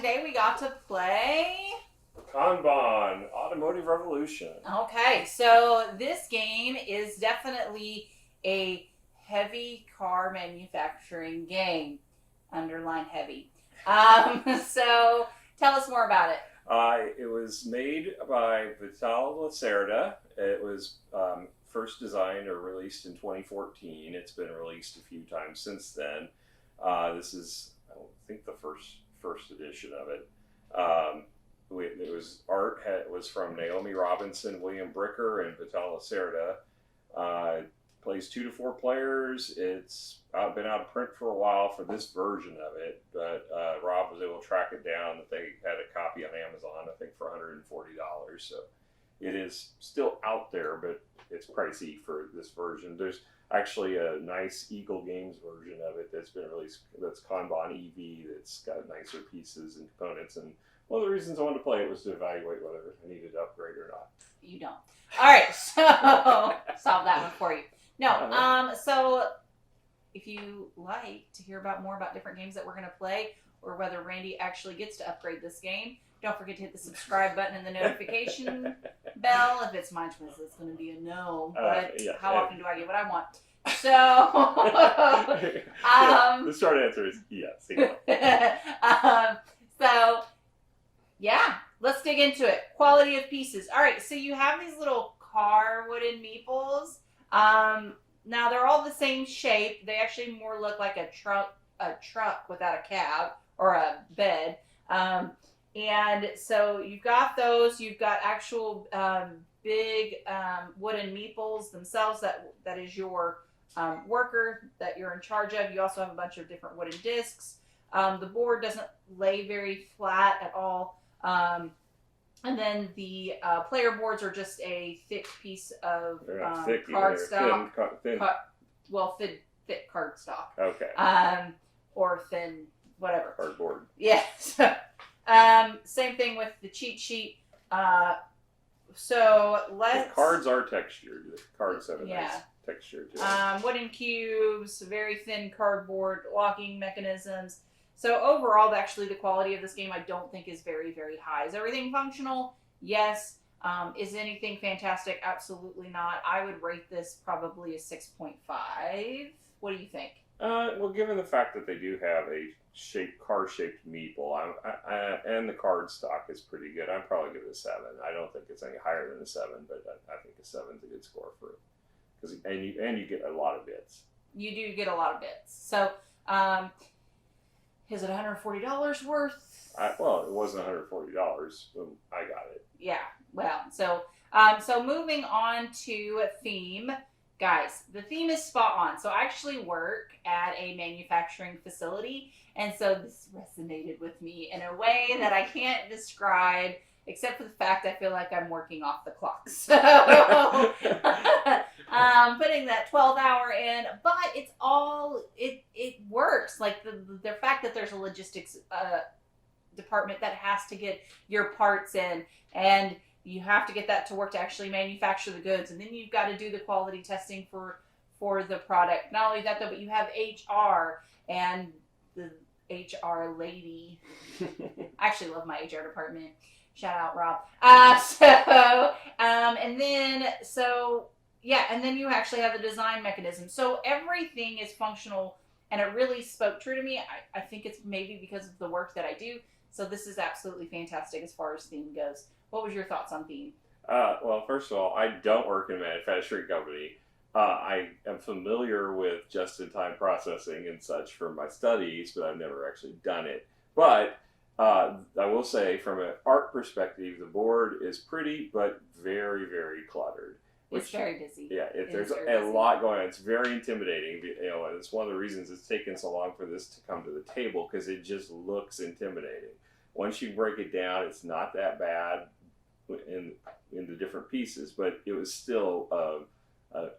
today we got to play Kanban, Automotive Revolution. Okay, so this game is definitely a heavy car manufacturing game. Underline heavy. So tell us more about it. It was made by Vital Lacerda. It was first designed or released in 2014. It's been released a few times since then. This is, I think, the first edition of it. It was art was from Naomi Robinson, William Bricker, and Vital Lacerda. Plays 2 to 4 players. It's been out of print for a while for this version of it, but Rob was able to track it down. They had a copy on Amazon, I think, for $140. So it is still out there, but it's pricey for this version. There's actually a nice Eagle Games version of it that's been released. That's Kanban EV. That's got nicer pieces and components. And one of the reasons I wanted to play it was to evaluate whether I needed to upgrade or not. You don't. All right, so solve that one for you. No, so if you like to hear more about different games that we're going to play, or whether Randy actually gets to upgrade this game, don't forget to hit the subscribe button and the notification bell. If it's my choice, it's going to be a no. But how often do I get what I want? So, the short answer is yes. So, yeah, let's dig into it. Quality of pieces. All right, so you have these little car wooden meeples. Now they're all the same shape. They actually more look like a truck without a cab or a bed. And so you've got those. You've got actual big wooden meeples themselves. That is your worker that you're in charge of. You also have a bunch of different wooden discs. The board doesn't lay very flat at all. And then the player boards are just a thick piece of cardstock. Thick cardstock. Okay. Or thin, whatever. Cardboard. Yes. Same thing with the cheat sheet. So let's. The cards are textured. The cards have a nice texture to it. Wooden cubes, very thin cardboard, locking mechanisms. So overall, actually, the quality of this game I don't think is very, very high. Is everything functional? Yes. Is anything fantastic? Absolutely not. I would rate this probably a 6.5. What do you think? Well, given the fact that they do have a car-shaped meeple, and the card stock is pretty good, I'd probably give it a 7. I don't think it's any higher than a 7, but I think a 7 is a good score for it. And you get a lot of bits. You do get a lot of bits. So, is it $140 worth? Well, it wasn't $140 when I got it. Yeah. Well, so moving on to theme. Guys, the theme is spot on. So I actually work at a manufacturing facility, and so this resonated with me in a way that I can't describe, except for the fact I feel like I'm working off the clock. So putting that 12-hour in, but it's all, it works. Like the fact that there's a logistics department that has to get your parts in, and you have to get that to work to actually manufacture the goods, and then you've got to do the quality testing for the product. Not only that, though, but you have HR and the HR lady. I actually love my HR department. Shout out, Rob. And then you actually have the design mechanism. So everything is functional, and it really spoke true to me. I think it's maybe because of the work that I do. So this is absolutely fantastic as far as theme goes. What was your thoughts on theme? Well, first of all, I don't work in a manufacturing company. I am familiar with just-in-time processing and such from my studies, but I've never actually done it. But I will say, from an art perspective, the board is pretty, but very, very cluttered. It's very busy. Yeah, there's a lot going on. It's very intimidating. And it's one of the reasons it's taken so long for this to come to the table, because it just looks intimidating. Once you break it down, it's not that bad in the different pieces, but it was still a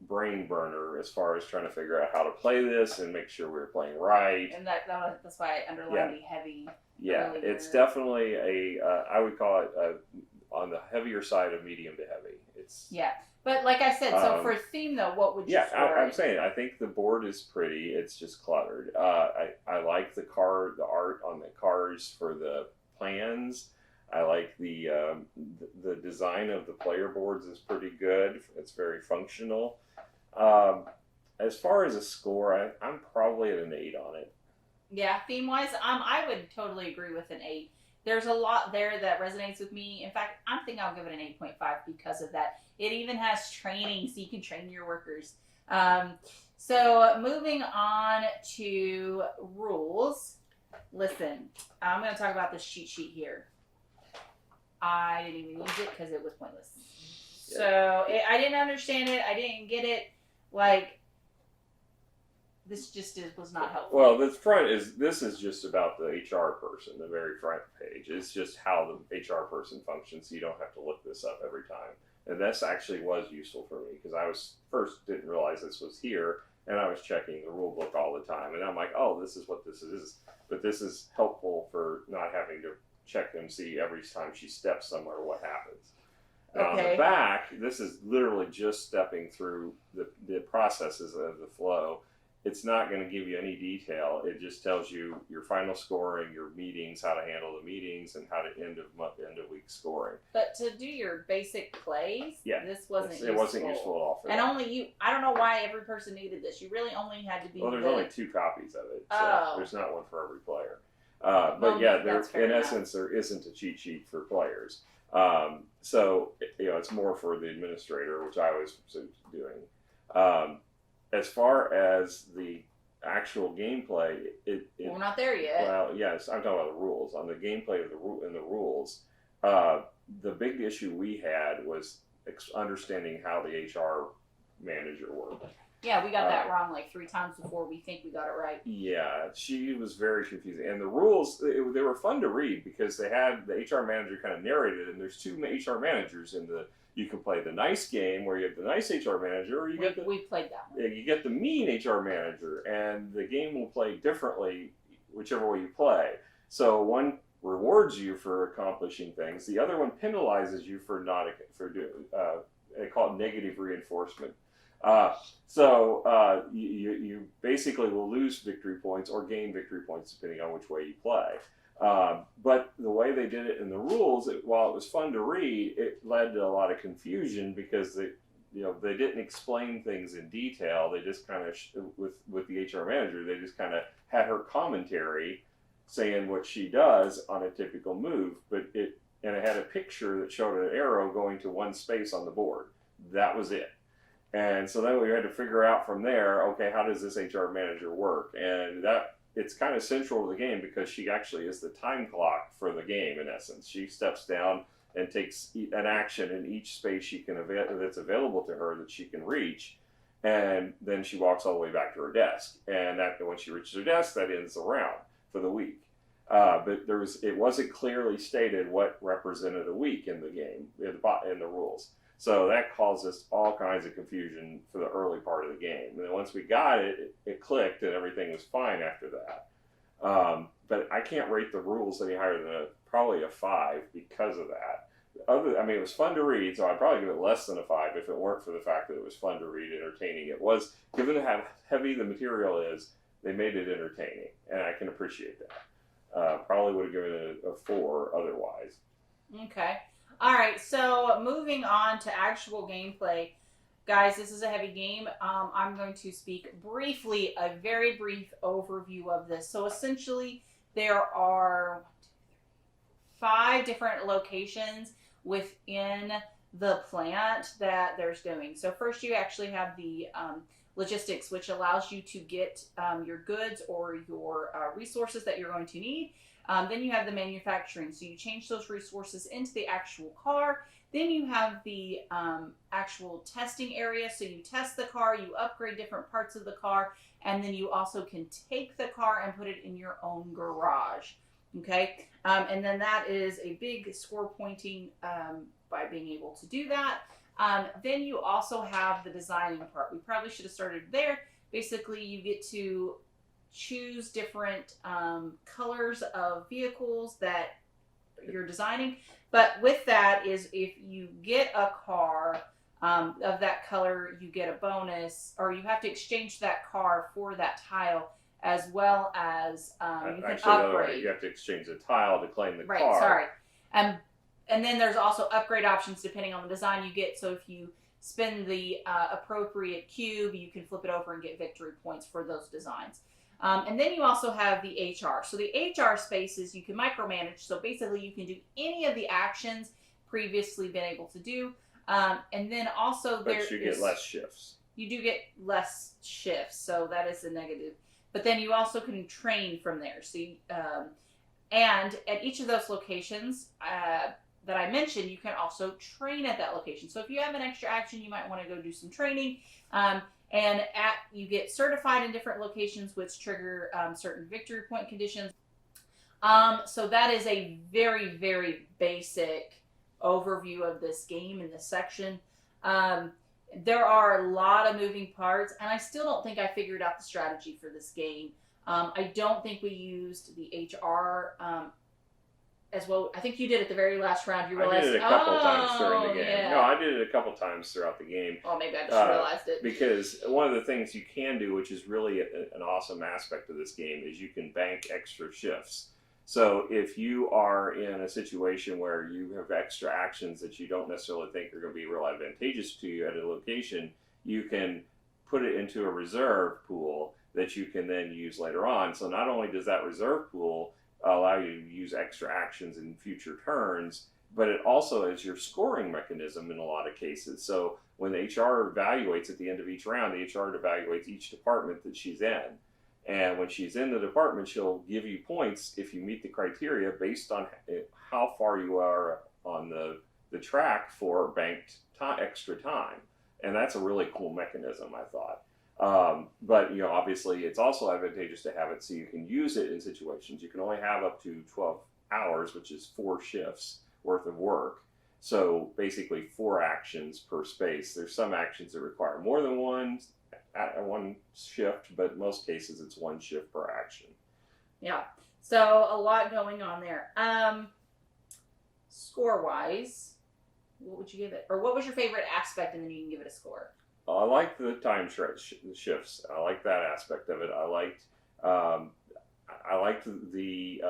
brain burner as far as trying to figure out how to play this and make sure we were playing right. And that's why I underlined the heavy. Yeah, it's definitely I would call it on the heavier side of medium to heavy. It's Yeah. But like I said, so for theme though, what would you yeah, score I'm it? saying I think the board is pretty. It's just cluttered. I like the art on the cars for the plans. I like the design of the player boards is pretty good. It's very functional. Um, as far as a score, I'm probably at an 8 on it. Yeah, theme wise, I would totally agree with an 8. There's a lot there that resonates with me. In fact, I'm thinking I'll give it an 8.5 because of that. It even has training, so you can train your workers. Um, so moving on to rules. Listen, I'm going to talk about this cheat sheet here. I didn't even use it because it was pointless. So I didn't understand it. I didn't get it. Like, this just was not helpful. Well, this is just about the HR person. The very front page. It's just how the HR person functions. So you don't have to look this up every time. And this actually was useful for me because I was first didn't realize this was here, and I was checking the rule book all the time. And I'm like, oh, this is what this is. But this is helpful for not having to check and see every time she steps somewhere what happens. And on the back, this is literally just stepping through the processes of the flow. It's not going to give you any detail. It just tells you your final scoring, your meetings, how to handle the meetings, and how to end of week scoring. But to do your basic plays, this wasn't useful. It wasn't useful at all for and that. only you. I don't know why every person needed this. You really only had to be. Well, there's only 2 copies of it, so there's not one for every player. Well, yeah, in enough. essence, there isn't a cheat sheet for players. So it's more for the administrator, which I was doing. As far as the actual gameplay, we're not there yet. Well, yes, I'm talking about the rules. On the gameplay of the rules, the big issue we had was understanding how the HR manager worked. Yeah, we got that wrong like 3 times before we think we got it right. Yeah, she was very confusing. And the rules, they were fun to read because they had the HR manager kind of narrated, and there's 2 HR managers in the. You can play the nice game where you have the nice HR manager, or we played that one. You get the mean HR manager, and the game will play differently whichever way you play. So one rewards you for accomplishing things, the other one penalizes you for not doing. They call it negative reinforcement. You basically will lose victory points or gain victory points depending on which way you play. But the way they did it in the rules, while it was fun to read, it led to a lot of confusion because they didn't explain things in detail. They just kind of, with the HR manager, they just kind of had her commentary saying what she does on a typical move, and it had a picture that showed an arrow going to one space on the board. That was it. And so then we had to figure out from there, okay, how does this HR manager work? And it's kind of central to the game because she actually is the time clock for the game, in essence. She steps down and takes an action in each space that's available to her that she can reach, and then she walks all the way back to her desk. And when she reaches her desk, that ends the round for the week. But it wasn't clearly stated what represented a week in the game, in the rules. So that caused us all kinds of confusion for the early part of the game. And then once we got it, it clicked and everything was fine after that. But I can't rate the rules any higher than probably a 5 because of that. It was fun to read, so I'd probably give it less than a 5 if it weren't for the fact that it was fun to read, entertaining. It was, given how heavy the material is, they made it entertaining, and I can appreciate that. Probably would have given it a 4 otherwise. Okay. All right, so moving on to actual gameplay. Guys, this is a heavy game. I'm going to speak briefly, a very brief overview of this. So essentially, there are 5 different locations within the plant that there's doing. So first you actually have the logistics, which allows you to get your goods or your resources that you're going to need. Then you have the manufacturing, so you change those resources into the actual car. Then you have the actual testing area, so you test the car, you upgrade different parts of the car, and then you also can take the car and put it in your own garage. Okay, and then that is a big score pointing by being able to do that. Then you also have the designing part. We probably should have started there. Basically, you get to choose different colors of vehicles that you're designing. But with that is if you get a car of that color, you get a bonus, or you have to exchange that car for that tile, as well as you can Actually, the other way, upgrade. you have to exchange a tile to claim the Right, car. sorry. And then there's also upgrade options depending on the design you get. So if you spend the appropriate cube, you can flip it over and get victory points for those designs. And then you also have the HR. So the HR spaces you can micromanage. So basically, you can do any of the actions previously been able to do. And then also But you get less shifts. You do get less shifts, so that is a negative. But then you also can train from there. So and at each of those locations that I mentioned, you can also train at that location. So if you have an extra action, you might want to go do some training. And you get certified in different locations, which trigger certain victory point conditions. So that is a very, very basic overview of this game in this section. There are a lot of moving parts, and I still don't think I figured out the strategy for this game. I don't think we used the HR as well. I think you did at the very last round. You realized I did it a couple times during the game. Yeah. No, I did it a couple times throughout the game. Well, maybe I just realized it. Because one of the things you can do, which is really an awesome aspect of this game, is you can bank extra shifts. So if you are in a situation where you have extra actions that you don't necessarily think are going to be real advantageous to you at a location, you can put it into a reserve pool that you can then use later on. So not only does that reserve pool allow you to use extra actions in future turns, but it also is your scoring mechanism in a lot of cases. So when the HR evaluates at the end of each round, the HR evaluates each department that she's in. And when she's in the department, she'll give you points if you meet the criteria based on how far you are on the track for banked extra time. And that's a really cool mechanism, I thought. But obviously, it's also advantageous to have it so you can use it in situations. You can only have up to 12 hours, which is 4 shifts worth of work. So basically 4 actions per space. There's some actions that require more than one shift, but in most cases it's 1 shift per action. Yeah. So a lot going on there. Score wise, what would you give it? Or what was your favorite aspect, and then you can give it a score. I like the time shifts. I like that aspect of it. I liked the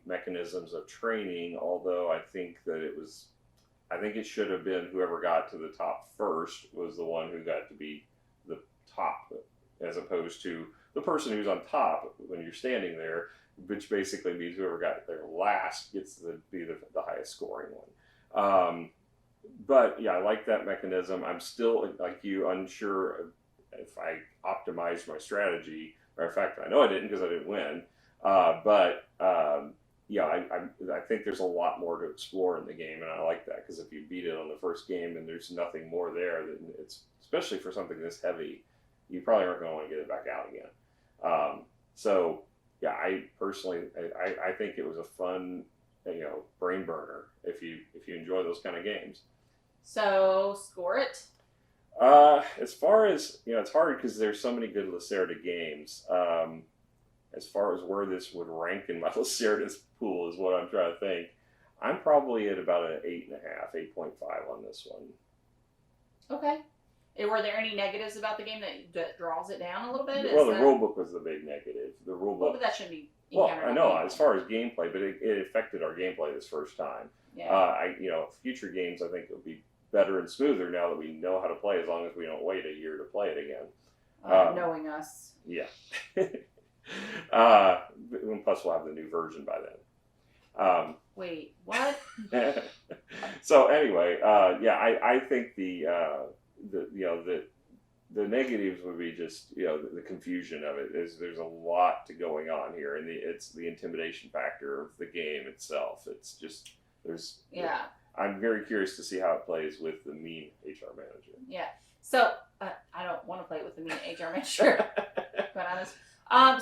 mechanisms of training, although I think it should have been whoever got to the top first was the one who got to be the top, as opposed to the person who's on top when you're standing there, which basically means whoever got there last gets to be the highest scoring one. But yeah, I like that mechanism. I'm still, like you, unsure if I optimized my strategy. Or in fact, I know I didn't because I didn't win. Yeah, I think there's a lot more to explore in the game, and I like that because if you beat it on the first game and there's nothing more there, then it's, especially for something this heavy, you probably aren't going to want to get it back out again. So yeah, I personally, I think it was a fun, brain burner if you enjoy those kind of games. So score it. As far as it's hard because there's so many good Lacerda games. As far as where this would rank in my Lacerda's pool is what I'm trying to think. I'm probably at about an 8.5, 8.5 on this one. Okay. Were there any negatives about the game that draws it down a little bit? Well, the rulebook was the big negative. The rulebook. Well, but that shouldn't be. Well, I know as far as gameplay, but it affected our gameplay this first time. Yeah. Future games I think it'll be better and smoother now that we know how to play, as long as we don't wait a year to play it again. Knowing us. Yeah. Plus, we'll have the new version by then. Wait, what? So anyway, I think the negatives would be just the confusion of it. There's a lot going on here, and it's the intimidation factor of the game itself. It's just I'm very curious to see how it plays with the mean HR manager. Yeah. So I don't want to play it with the mean HR manager. Quite honest.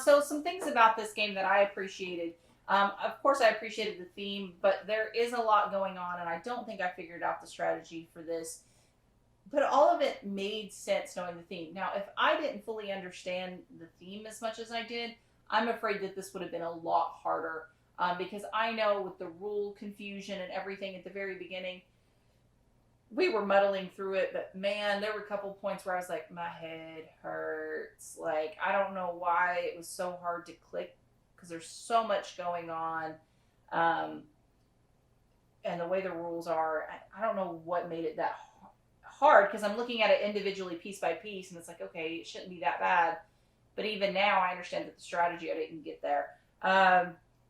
So some things about this game that I appreciated. Of course, I appreciated the theme, but there is a lot going on, and I don't think I figured out the strategy for this. But all of it made sense knowing the theme. Now, if I didn't fully understand the theme as much as I did, I'm afraid that this would have been a lot harder. Because I know with the rule confusion and everything at the very beginning, we were muddling through it, but man, there were a couple points where I was like, my head hurts. Like, I don't know why it was so hard to click because there's so much going on. Um, and the way the rules are, I don't know what made it that hard because I'm looking at it individually, piece by piece, and it's like, okay, it shouldn't be that bad. But even now, I understand that the strategy, I didn't get there.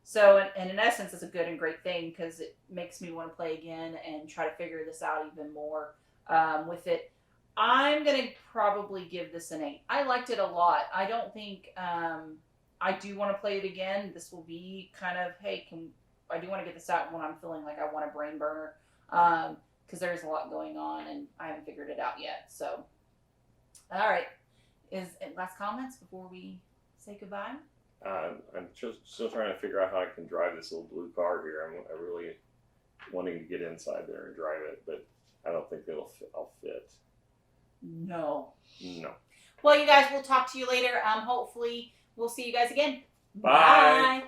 So, and in essence, it's a good and great thing because it makes me want to play again and try to figure this out even more with it. I'm going to probably give this an 8. I liked it a lot. I don't think I do want to play it again. This will be kind of, hey, I do want to get this out when I'm feeling like I want a brain burner because there's a lot going on and I haven't figured it out yet. So, all right. Last comments before we say goodbye? I'm just still trying to figure out how I can drive this little blue car here. I'm really wanting to get inside there and drive it, but I don't think I'll fit. No. No. Well, you guys, we'll talk to you later. Hopefully, we'll see you guys again. Bye. Bye.